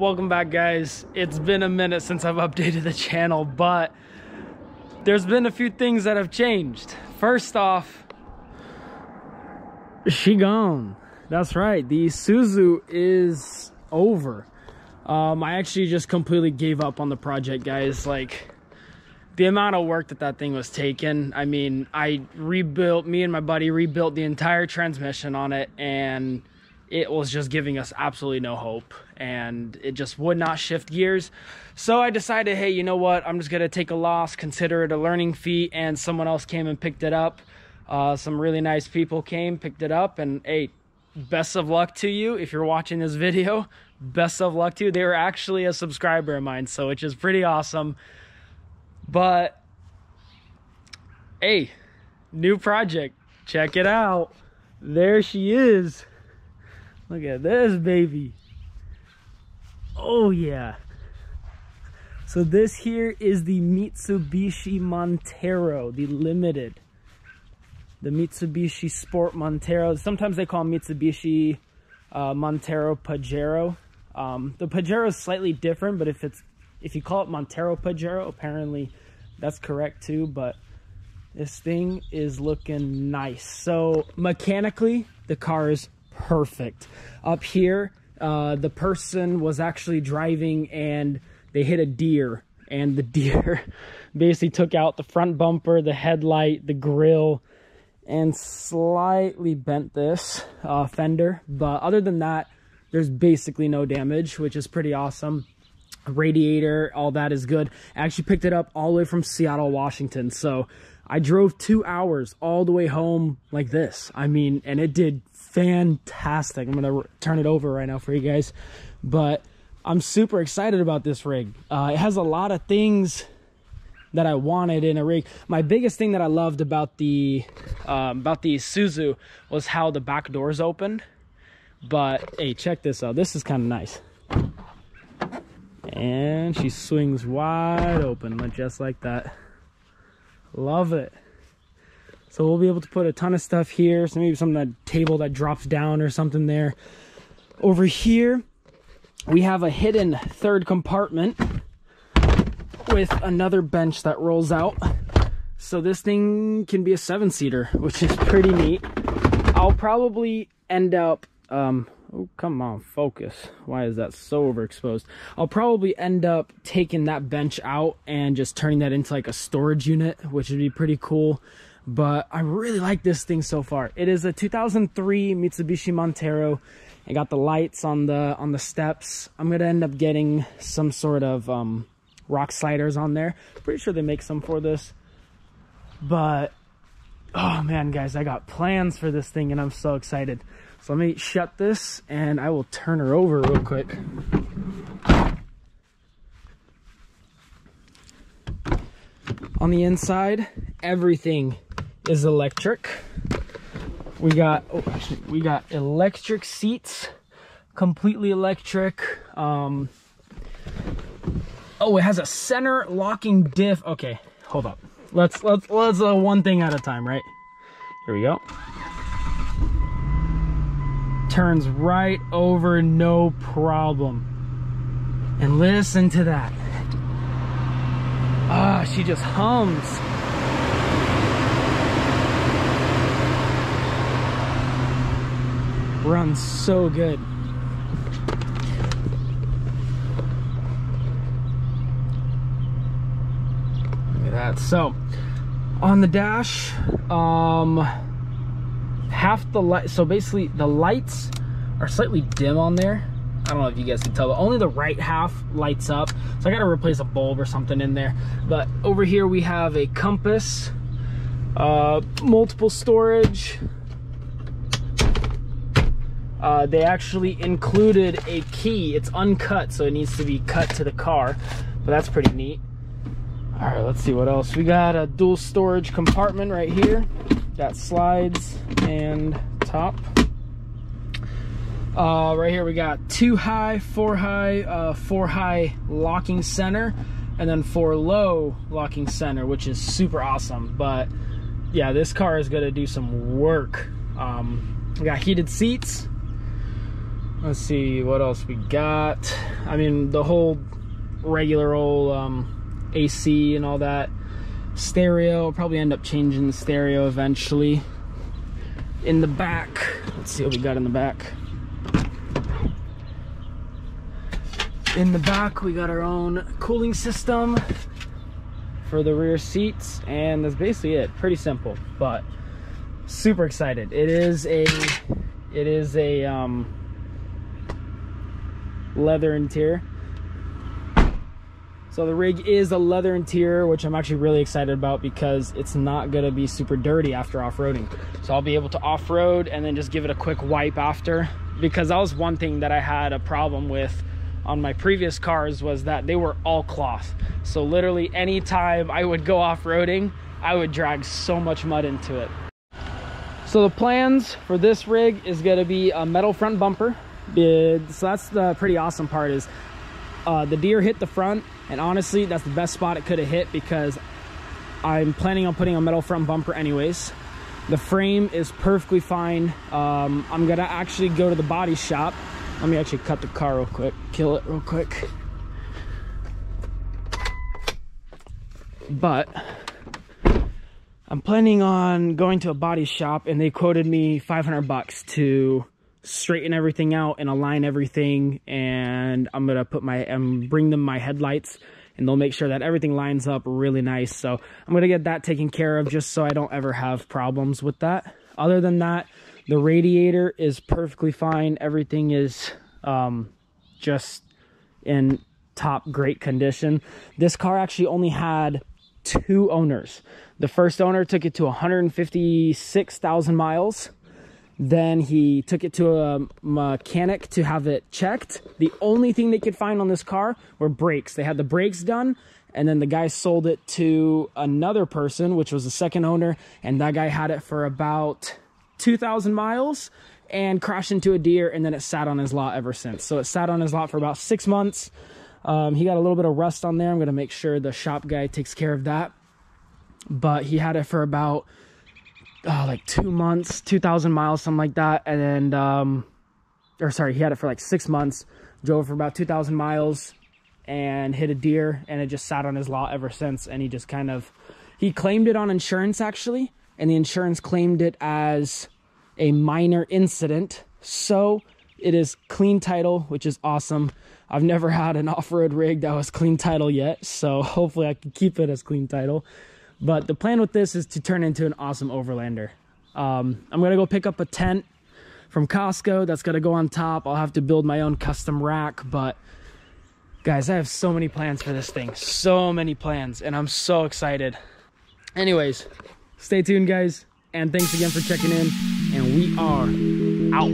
welcome back, guys. It's been a minute since I've updated the channel, but there's been a few things that have changed. First off, she gone. That's right, the Isuzu is over. I actually just completely gave up on the project, guys. Like, the amount of work that thing was taking. I mean, me and my buddy rebuilt the entire transmission on it, and it was just giving us absolutely no hope, and it just would not shift gears. So I decided, hey, you know what? I'm just gonna take a loss, consider it a learning feat, and someone else came and picked it up. Some really nice people came, picked it up, and hey, best of luck to you if you're watching this video. Best of luck to you. They were actually a subscriber of mine, so which is pretty awesome. But hey, new project, check it out. There she is. Look at this baby. Oh yeah. So this here is the Mitsubishi Montero, the limited. The Mitsubishi Sport Montero. Sometimes they call Mitsubishi Montero Pajero. The Pajero is slightly different, but if you call it Montero Pajero, apparently that's correct too. But this thing is looking nice. So mechanically, the car is perfect. Up here, the person was actually driving and they hit a deer, and the deer basically took out the front bumper, the headlight, the grill, and slightly bent this fender. But other than that, there's basically no damage, which is pretty awesome. Radiator, all that is good. I actually picked it up all the way from Seattle, Washington. So I drove 2 hours all the way home like this. I mean, and it did fantastic. I'm gonna turn it over right now for you guys, but I'm super excited about this rig. It has a lot of things that I wanted in a rig. My biggest thing that I loved about the Isuzu was how the back doors opened. But hey, check this out. This is kind of nice. And she swings wide open, just like that. Love it. So we'll be able to put a ton of stuff here. So maybe some of that table that drops down or something there. Over here, we have a hidden third compartment with another bench that rolls out. So this thing can be a 7-seater, which is pretty neat. I'll probably end up oh, come on, focus. Why is that so overexposed? I'll probably end up taking that bench out and just turning that into like a storage unit, which would be pretty cool. But I really like this thing so far. It is a 2003 Mitsubishi Montero. I got the lights on the steps. I'm gonna end up getting some sort of rock sliders on there. Pretty sure they make some for this. But oh man, guys, I got plans for this thing and I'm so excited. So let me shut this and I will turn her over real quick. On the inside, everything is electric. We got electric seats, completely electric. Oh, it has a center locking diff. Okay, hold up. Let's one thing at a time, right? Here we go. Turns right over, no problem. And listen to that. Ah, she just hums. Runs so good. Look at that. So on the dash, half the light, so basically the lights are slightly dim on there. I don't know if you guys can tell, but only the right half lights up. So I gotta replace a bulb or something in there. But over here we have a compass, multiple storage. They actually included a key. It's uncut, so it needs to be cut to the car, but that's pretty neat. All right, let's see what else. We got a dual storage compartment right here that slides and top. Right here we got 2 high, 4 high, 4 high locking center, and then 4 low locking center, which is super awesome. But yeah, this car is gonna do some work. We got heated seats. Let's see what else we got. I mean, the whole regular old AC and all that. Stereo, I'll probably end up changing the stereo eventually. In the back, let's see what we got in the back. In the back, we got our own cooling system for the rear seats, and that's basically it. Pretty simple, but super excited. It is a leather interior. So the rig is a leather interior, which I'm actually really excited about because it's not gonna be super dirty after off-roading. So I'll be able to off-road and then just give it a quick wipe after, because that was one thing that I had a problem with on my previous cars, was that they were all cloth. So literally anytime I would go off-roading, I would drag so much mud into it. So the plans for this rig is gonna be a metal front bumper. So that's the pretty awesome part, is the deer hit the front, and honestly that's the best spot it could have hit, because I'm planning on putting a metal front bumper anyways. The frame is perfectly fine. I'm gonna actually go to the body shop. Let me actually cut the car real quick, kill it real quick. But I'm planning on going to a body shop, and they quoted me 500 bucks to straighten everything out and align everything, and I'm gonna bring them my headlights, and they'll make sure that everything lines up really nice. So I'm gonna get that taken care of, just so I don't ever have problems with that. Other than that, the radiator is perfectly fine. Everything is just in top great condition. This car actually only had 2 owners. The first owner took it to 156,000 miles. Then he took it to a mechanic to have it checked. The only thing they could find on this car were brakes. They had the brakes done, and then the guy sold it to another person, which was the second owner, and that guy had it for about 2,000 miles and crashed into a deer, and then it sat on his lot ever since. So it sat on his lot for about 6 months. He got a little bit of rust on there. I'm gonna make sure the shop guy takes care of that. But he had it for about like 2 months, 2,000 miles, something like that. And then, he had it for like 6 months, drove for about 2,000 miles and hit a deer, and it just sat on his lot ever since. And he just he claimed it on insurance actually, and the insurance claimed it as a minor incident. So it is clean title, which is awesome. I've never had an off-road rig that was clean title yet, so hopefully I can keep it as clean title. But the plan with this is to turn into an awesome Overlander. I'm gonna go pick up a tent from Costco that's gonna go on top. I'll have to build my own custom rack, but guys, I have so many plans for this thing. So many plans, and I'm so excited. Anyways, stay tuned, guys, and thanks again for checking in, and we are out.